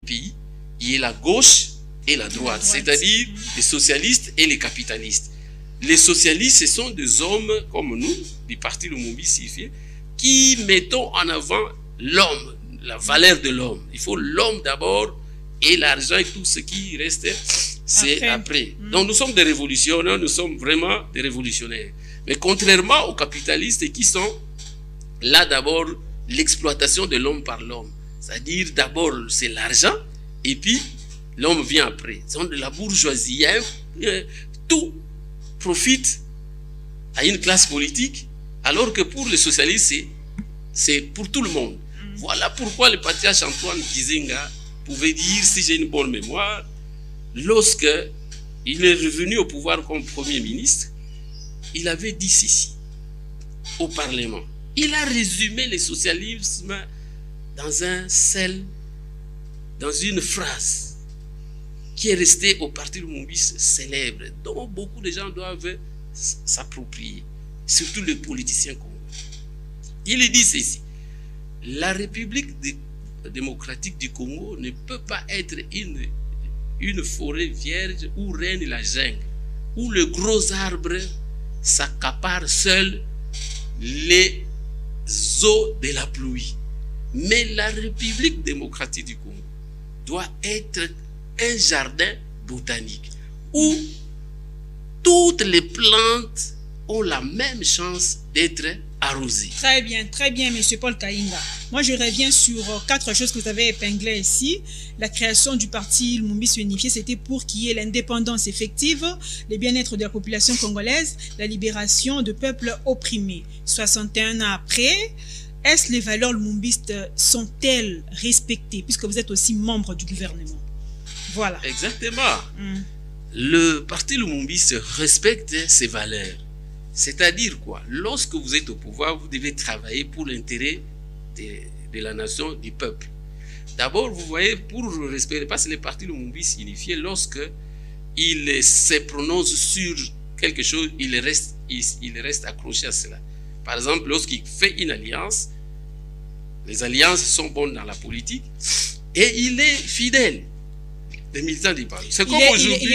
pays, il y a la gauche et la droite, c'est-à-dire les socialistes et les capitalistes. Les socialistes, ce sont des hommes comme nous, du parti Lumumba Sifié, qui mettons en avant l'homme, la valeur de l'homme. Il faut l'homme d'abord et l'argent et tout ce qui reste, c'est après. Donc nous sommes des révolutionnaires, nous sommes vraiment des révolutionnaires. Mais contrairement aux capitalistes qui sont là d'abord l'exploitation de l'homme par l'homme. C'est-à-dire d'abord c'est l'argent et puis l'homme vient après. C'est de la bourgeoisie. Tout profite à une classe politique alors que pour les socialistes c'est pour tout le monde. Voilà pourquoi le patriarche Antoine Gizenga pouvait dire, si j'ai une bonne mémoire, lorsque il est revenu au pouvoir comme Premier ministre, il avait dit ceci au Parlement. Il a résumé le socialisme dans une phrase qui est restée au parti Lumumba célèbre, dont beaucoup de gens doivent s'approprier, surtout les politiciens congolais. Il dit ceci: la République démocratique du Congo ne peut pas être une forêt vierge où règne la jungle, où le gros arbre s'accapare seul les eaux de la pluie. Mais la République démocratique du Congo doit être un jardin botanique où toutes les plantes ont la même chance d'être arrosées. Très bien, M. Paul Kainga. Moi, je reviens sur 4 choses que vous avez épinglées ici. La création du parti Lumumba Unifié, c'était pour qu'il y ait l'indépendance effective, le bien-être de la population congolaise, la libération de peuples opprimés. 61 ans après, est-ce les valeurs lumumbistes sont-elles respectées, puisque vous êtes aussi membre du gouvernement? Voilà. Exactement. Le parti Lumumba respecte ses valeurs. C'est-à-dire quoi? Lorsque vous êtes au pouvoir, vous devez travailler pour l'intérêt de la nation, du peuple. D'abord, vous voyez, pour respecter, parce que le parti Lumumba Unifié, lorsque il se prononce sur quelque chose, il reste accroché à cela. Par exemple, lorsqu'il fait une alliance, les alliances sont bonnes dans la politique, et il est fidèle. Les militants du parti. C'est comme aujourd'hui.